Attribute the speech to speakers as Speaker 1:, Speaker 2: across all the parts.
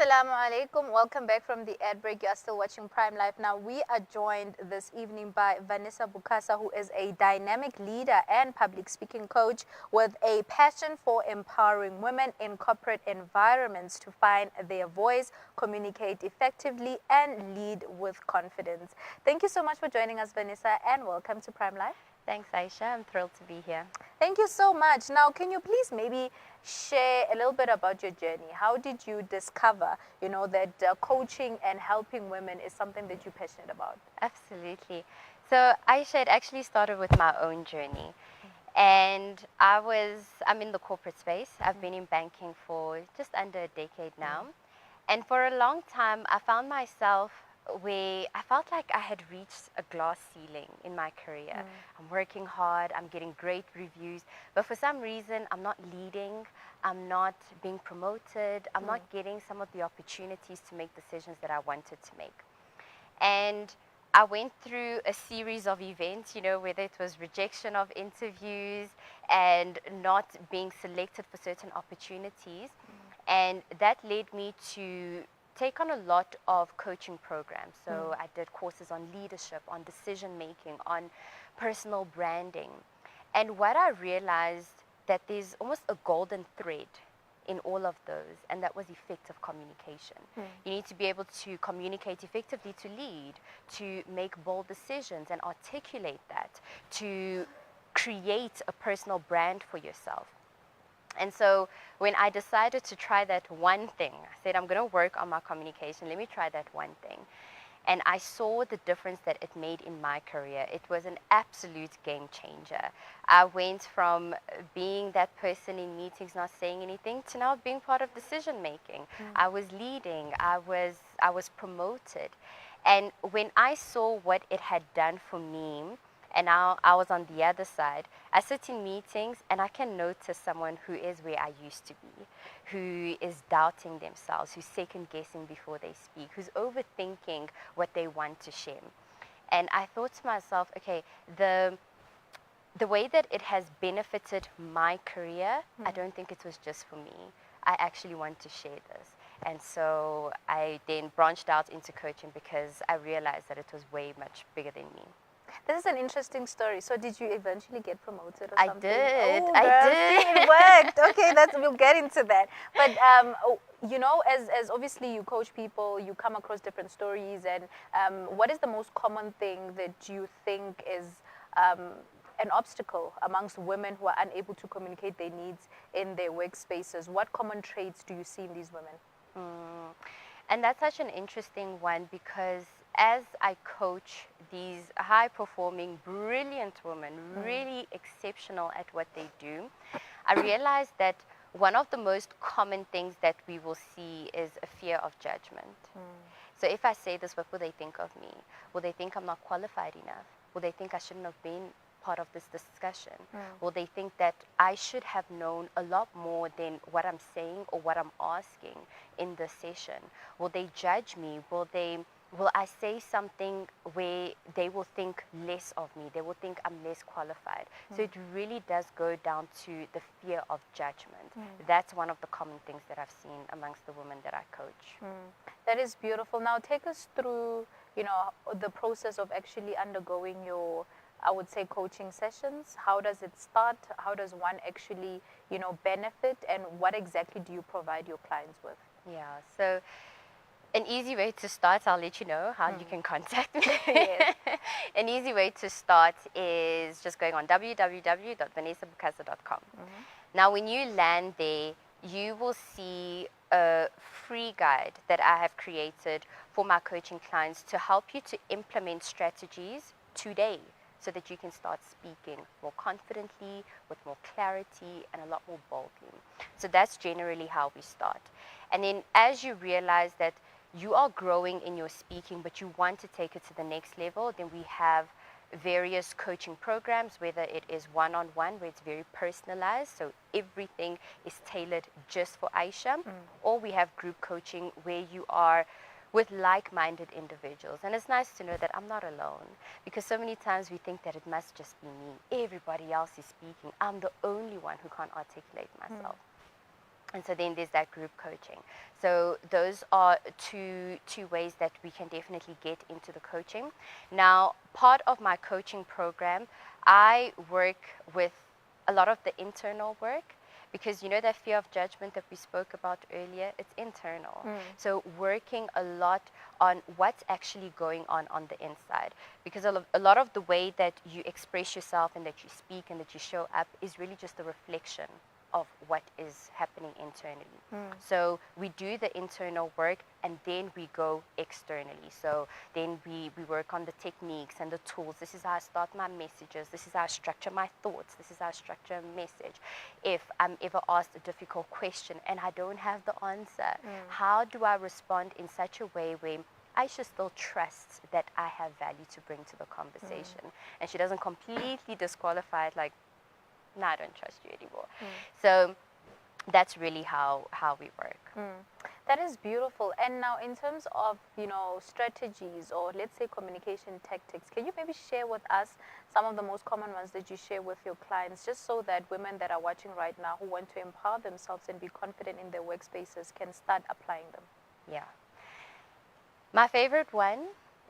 Speaker 1: Assalamu alaikum. Welcome back from the ad break. You are still watching Prime Life. Now, we are joined this evening by Vanessa Bukasa, who is a dynamic leader and public speaking coach with a passion for empowering women in corporate environments to find their voice, communicate effectively, and lead with confidence. Thank you so much for joining us, Vanessa, and welcome to Prime Life.
Speaker 2: Thanks, Aisha. I'm thrilled to be here.
Speaker 1: Thank you so much. Now, can you please maybe share a little bit about your journey? How did you discover, that coaching and helping women is something that you're passionate about?
Speaker 2: Absolutely. So, Aisha, it actually started with my own journey. And I'm in the corporate space. I've been in banking for just under a decade now. And for a long time, I found myself where I felt like I had reached a glass ceiling in my career. I'm working hard, I'm getting great reviews, but for some reason, I'm not leading, I'm not being promoted, I'm not getting some of the opportunities to make decisions that I wanted to make. And I went through a series of events, whether it was rejection of interviews and not being selected for certain opportunities. And that led me to take on a lot of coaching programs. So I did courses on leadership, on decision making, on personal branding. And what I realized that there's almost a golden thread in all of those, and that was effective communication. You need to be able to communicate effectively to lead, to make bold decisions and articulate that, to create a personal brand for yourself. And so when I decided to try that one thing, I said, I'm going to work on my communication. Let me try that one thing. And I saw the difference that it made in my career. It was an absolute game changer. I went from being that person in meetings not saying anything to now being part of decision making. I was leading. I was promoted. And when I saw what it had done for me, and now I was on the other side, I sit in meetings and I can notice someone who is where I used to be, who is doubting themselves, who's second guessing before they speak, who's overthinking what they want to share. And I thought to myself, okay, the way that it has benefited my career, I don't think it was just for me. I actually want to share this. And so I then branched out into coaching because I realized that it was way much bigger than me.
Speaker 1: This is an interesting story. So did you eventually get promoted or something?
Speaker 2: I did.
Speaker 1: Oh,
Speaker 2: I
Speaker 1: girl,
Speaker 2: did.
Speaker 1: see, it worked. Okay, we'll get into that. But as obviously you coach people, you come across different stories, and what is the most common thing that you think is an obstacle amongst women who are unable to communicate their needs in their workspaces? What common traits do you see in these women?
Speaker 2: And that's such an interesting one because as I coach these high-performing, brilliant women, really exceptional at what they do, I realized that one of the most common things that we will see is a fear of judgment. So if I say this, what will they think of me? Will they think I'm not qualified enough? Will they think I shouldn't have been part of this discussion? Will they think that I should have known a lot more than what I'm saying or what I'm asking in this session? Will they judge me? Will I say something where they will think less of me? They will think I'm less qualified. So it really does go down to the fear of judgment. That's one of the common things that I've seen amongst the women that I coach.
Speaker 1: That is beautiful. Now take us through, the process of actually undergoing your, I would say, coaching sessions. How does it start? How does one actually, benefit? And what exactly do you provide your clients with?
Speaker 2: Yeah, so an easy way to start, I'll let you know how you can contact me.
Speaker 1: Yes.
Speaker 2: An easy way to start is just going on www.vanessabukasa.com. Now, when you land there, you will see a free guide that I have created for my coaching clients to help you to implement strategies today so that you can start speaking more confidently, with more clarity, and a lot more boldly. So that's generally how we start. And then as you realize that you are growing in your speaking, but you want to take it to the next level, then we have various coaching programs, whether it is one-on-one, where it's very personalized, so everything is tailored just for Aisha, or we have group coaching where you are with like-minded individuals. And it's nice to know that I'm not alone, because so many times we think that it must just be me. Everybody else is speaking. I'm the only one who can't articulate myself. And so then there's that group coaching. So those are two ways that we can definitely get into the coaching. Now, part of my coaching program, I work with a lot of the internal work, because you know that fear of judgment that we spoke about earlier, it's internal. So working a lot on what's actually going on the inside, because a lot of the way that you express yourself and that you speak and that you show up is really just a reflection of what is happening internally. So we do the internal work and then we go externally. So then we work on the techniques and the tools. This is how I start my messages. This is how I structure my thoughts. This is how I structure a message. If I'm ever asked a difficult question and I don't have the answer, how do I respond in such a way where Aisha still trusts that I have value to bring to the conversation, and she doesn't completely disqualify it, like, no, I don't trust you anymore. So that's really how we work.
Speaker 1: That is beautiful. And now, in terms of, strategies, or let's say communication tactics, can you maybe share with us some of the most common ones that you share with your clients, just so that women that are watching right now who want to empower themselves and be confident in their workspaces can start applying them?
Speaker 2: Yeah. My favorite one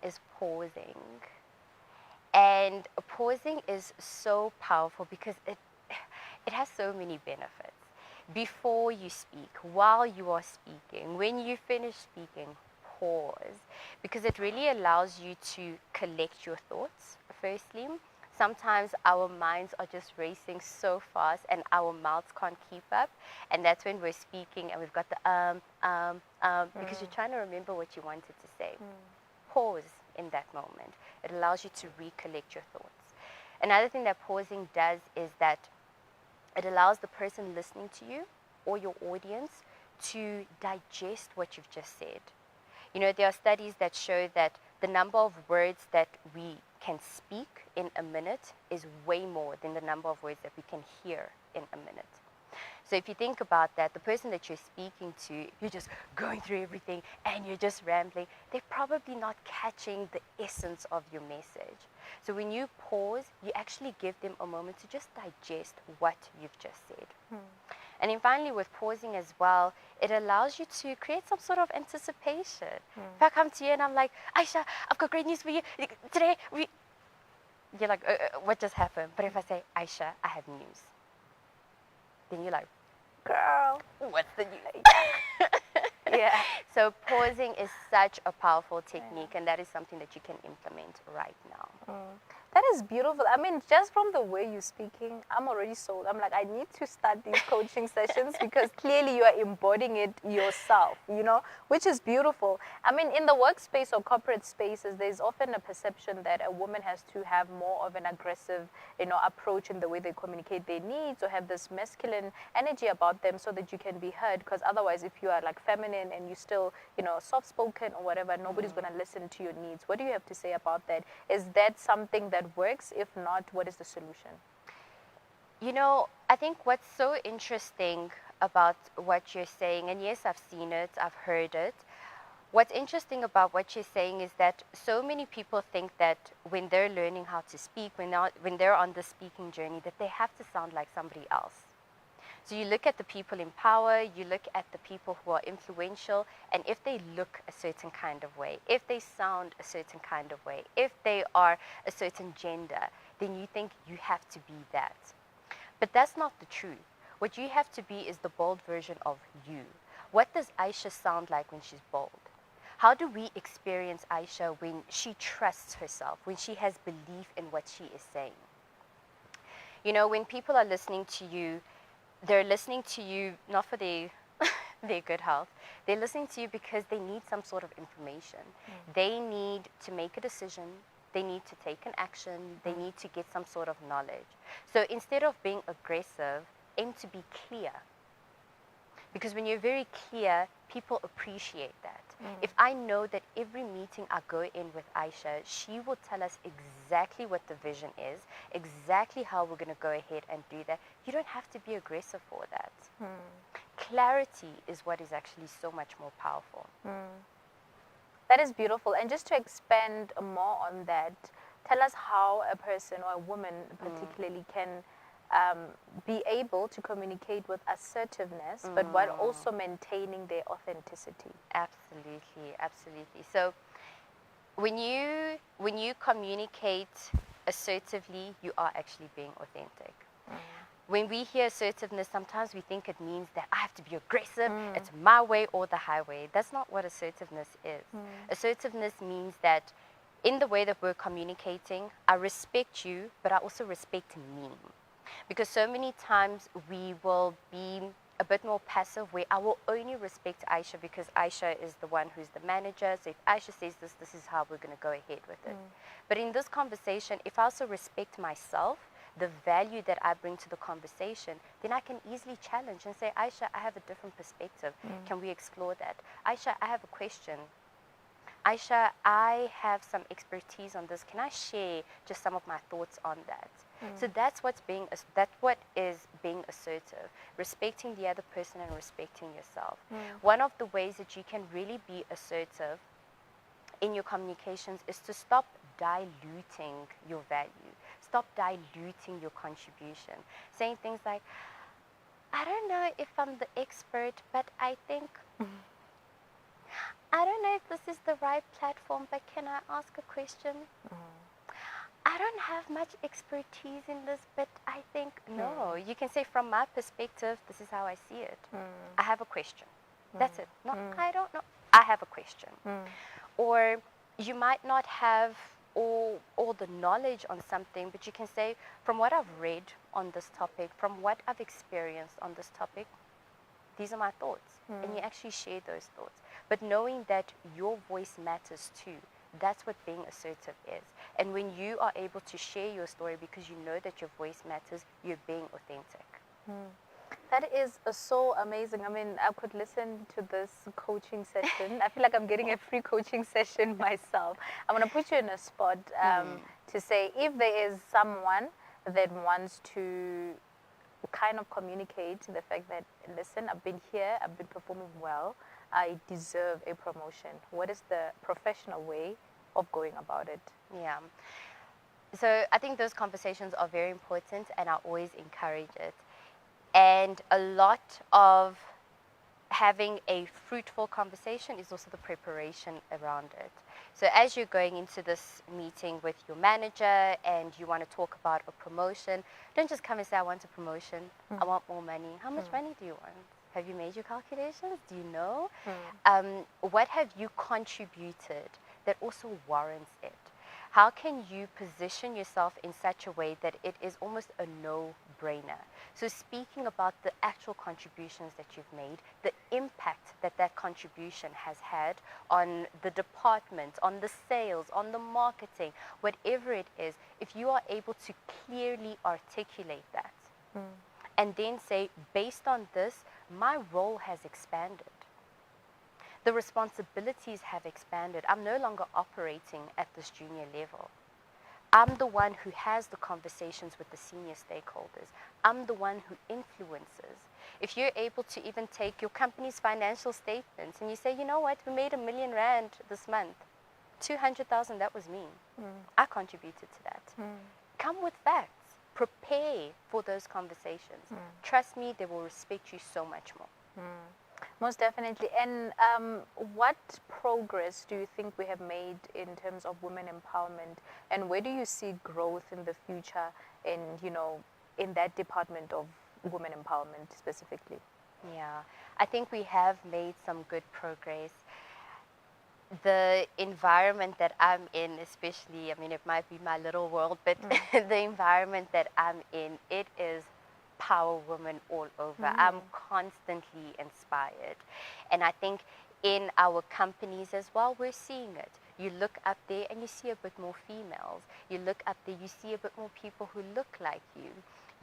Speaker 2: is pausing. And pausing is so powerful because it has so many benefits. Before you speak, while you are speaking, when you finish speaking, pause, because it really allows you to collect your thoughts, firstly. Sometimes our minds are just racing so fast and our mouths can't keep up, and that's when we're speaking and we've got the because you're trying to remember what you wanted to say. Pause in that moment. It allows you to recollect your thoughts. Another thing that pausing does is that it allows the person listening to you or your audience to digest what you've just said. You know, there are studies that show that the number of words that we can speak in a minute is way more than the number of words that we can hear in a minute. So if you think about that, the person that you're speaking to, you're just going through everything and you're just rambling, they're probably not catching the essence of your message. So when you pause, you actually give them a moment to just digest what you've just said. And then finally, with pausing as well, it allows you to create some sort of anticipation. If I come to you and I'm like, Aisha, I've got great news for you. Today, you're like, what just happened? But if I say, Aisha, I have news, then you're like, girl, what's the news?
Speaker 1: Yeah.
Speaker 2: So pausing is such a powerful technique, and that is something that you can implement right now.
Speaker 1: That is beautiful. I mean, just from the way you're speaking, I'm already sold. I'm like, I need to start these coaching sessions, because clearly you are embodying it yourself, which is beautiful. I mean, in the workspace or corporate spaces, there's often a perception that a woman has to have more of an aggressive, approach in the way they communicate their needs, or have this masculine energy about them so that you can be heard. Because otherwise, if you are like feminine and you still, soft-spoken or whatever, nobody's going to listen to your needs. What do you have to say about that? Is that something that works? If not, what is the solution?
Speaker 2: I think what's so interesting about what you're saying, and yes, I've seen it, I've heard it. What's interesting about what you're saying is that so many people think that when they're learning how to speak, when they're on the speaking journey, that they have to sound like somebody else. So you look at the people in power, you look at the people who are influential, and if they look a certain kind of way, if they sound a certain kind of way, if they are a certain gender, then you think you have to be that. But that's not the truth. What you have to be is the bold version of you. What does Aisha sound like when she's bold? How do we experience Aisha when she trusts herself, when she has belief in what she is saying? When people are listening to you, they're listening to you not for their good health. They're listening to you because they need some sort of information. They need to make a decision. They need to take an action. They need to get some sort of knowledge. So instead of being aggressive, aim to be clear. Because when you're very clear, people appreciate that. If I know that every meeting I go in with Aisha, she will tell us exactly what the vision is, exactly how we're going to go ahead and do that, you don't have to be aggressive for that. Clarity is what is actually so much more powerful.
Speaker 1: That is beautiful. And just to expand more on that, tell us how a person or a woman particularly can be able to communicate with assertiveness, but while also maintaining their authenticity.
Speaker 2: Absolutely, absolutely. So when you communicate assertively, you are actually being authentic. When we hear assertiveness, sometimes we think it means that I have to be aggressive, it's my way or the highway. That's not what assertiveness is. Assertiveness means that in the way that we're communicating, I respect you, but I also respect me. Because so many times we will be a bit more passive, where I will only respect Aisha because Aisha is the one who's the manager. So if Aisha says this, this is how we're going to go ahead with it. But in this conversation, if I also respect myself, the value that I bring to the conversation, then I can easily challenge and say, Aisha, I have a different perspective. Can we explore that? Aisha, I have a question. Aisha, I have some expertise on this. Can I share just some of my thoughts on that? So that's what is being assertive, respecting the other person and respecting yourself. One of the ways that you can really be assertive in your communications is to stop diluting your value. Stop diluting your contribution. Saying things like, I don't know if I'm the expert, but I think, I don't know if this is the right platform, but can I ask a question? I don't have much expertise in this, but I think, no. You can say, from my perspective, this is how I see it. I have a question. That's it. No, I don't know. I have a question. Or you might not have all the knowledge on something, but you can say, from what I've read on this topic, from what I've experienced on this topic, these are my thoughts. And you actually share those thoughts. But knowing that your voice matters too, that's what being assertive is. And when you are able to share your story because you know that your voice matters, you're being authentic.
Speaker 1: That is so amazing. I mean, I could listen to this coaching session. I feel like I'm getting a free coaching session myself. I'm going to put you in a spot to say, if there is someone that wants to kind of communicate the fact that, listen, I've been here, I've been performing well, I deserve a promotion. What is the professional way of going about it?
Speaker 2: Yeah. So I think those conversations are very important, and I always encourage it. And a lot of having a fruitful conversation is also the preparation around it. So as you're going into this meeting with your manager and you want to talk about a promotion, don't just come and say, I want a promotion, I want more money. How much money do you want? Have you made your calculations? Do you know? What have you contributed that also warrants it? How can you position yourself in such a way that it is almost a no-brainer? So speaking about the actual contributions that you've made, the impact that that contribution has had on the department, on the sales, on the marketing, whatever it is, if you are able to clearly articulate that and then say, based on this, my role has expanded. The responsibilities have expanded. I'm no longer operating at this junior level. I'm the one who has the conversations with the senior stakeholders. I'm the one who influences. If you're able to even take your company's financial statements and you say, you know what, we made R1 million this month, 200,000, that was me. I contributed to that. Come with facts. Prepare for those conversations. Trust me, they will respect you so much more.
Speaker 1: Most definitely. And what progress do you think we have made in terms of women empowerment, and where do you see growth in the future in, in that department of women empowerment specifically?
Speaker 2: Yeah, I think we have made some good progress. The environment that I'm in, especially, I mean, it might be my little world, but the environment that I'm in, it is power women all over. I'm constantly inspired. And I think in our companies as well, we're seeing it. You look up there and you see a bit more females. You look up there, you see a bit more people who look like you.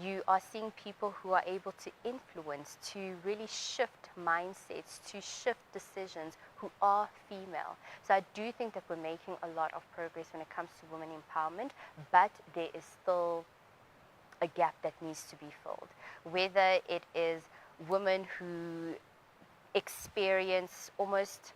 Speaker 2: You are seeing people who are able to influence, to really shift mindsets, to shift decisions, who are female. So I do think that we're making a lot of progress when it comes to women empowerment, but there is still a gap that needs to be filled. Whether it is women who experience almost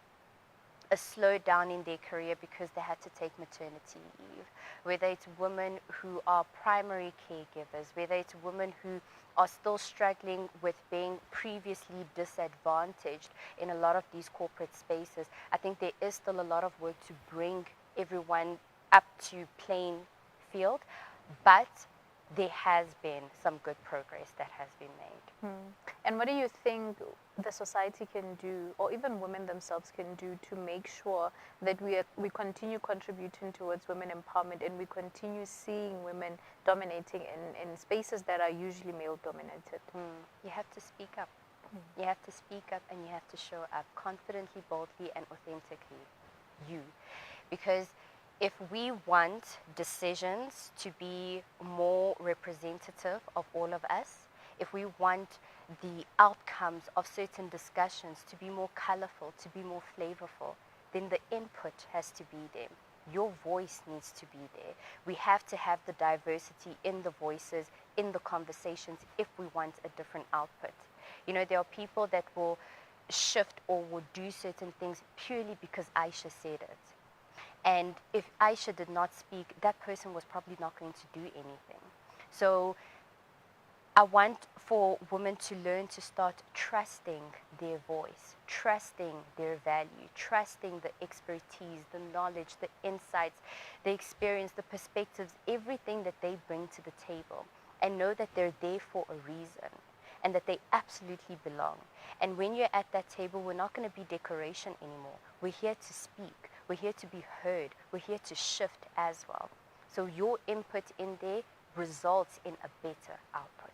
Speaker 2: a slowdown in their career because they had to take maternity leave, whether it's women who are primary caregivers, whether it's women who are still struggling with being previously disadvantaged in a lot of these corporate spaces. I think there is still a lot of work to bring everyone up to playing field, but there has been some good progress that has been made.
Speaker 1: And what do you think the society can do, or even women themselves can do, to make sure that we continue contributing towards women empowerment and we continue seeing women dominating in spaces that are usually male dominated?
Speaker 2: You have to speak up. You have to speak up, and you have to show up confidently, boldly, and authentically. You. Because if we want decisions to be more representative of all of us, if we want the outcomes of certain discussions to be more colorful, to be more flavorful, then the input has to be there. Your voice needs to be there. We have to have the diversity in the voices, in the conversations, if we want a different output. You know, there are people that will shift or will do certain things purely because Aisha said it. And if Aisha did not speak, that person was probably not going to do anything. So I want for women to learn to start trusting their voice, trusting their value, trusting the expertise, the knowledge, the insights, the experience, the perspectives, everything that they bring to the table, and know that they're there for a reason and that they absolutely belong. And when you're at that table, we're not going to be decoration anymore. We're here to speak. We're here to be heard. We're here to shift as well. So your input in there results in a better output.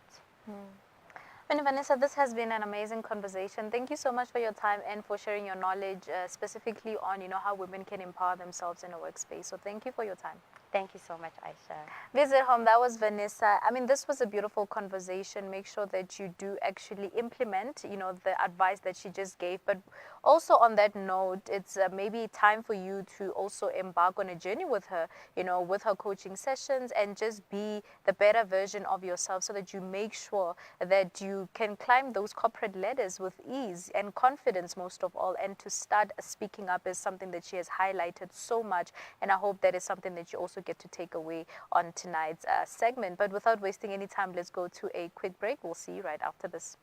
Speaker 1: And Vanessa, this has been an amazing conversation. Thank you so much for your time and for sharing your knowledge, specifically on how women can empower themselves in a workspace. So thank you for your time.
Speaker 2: Thank you so much, Aisha.
Speaker 1: Visit home. That was Vanessa. I mean, this was a beautiful conversation. Make sure that you do actually implement, the advice that she just gave. But also on that note, it's maybe time for you to also embark on a journey with her, with her coaching sessions, and just be the better version of yourself so that you make sure that you can climb those corporate ladders with ease and confidence, most of all, and to start speaking up is something that she has highlighted so much. And I hope that is something that you also get to take away on tonight's segment. But without wasting any time, let's go to a quick break. We'll see you right after this.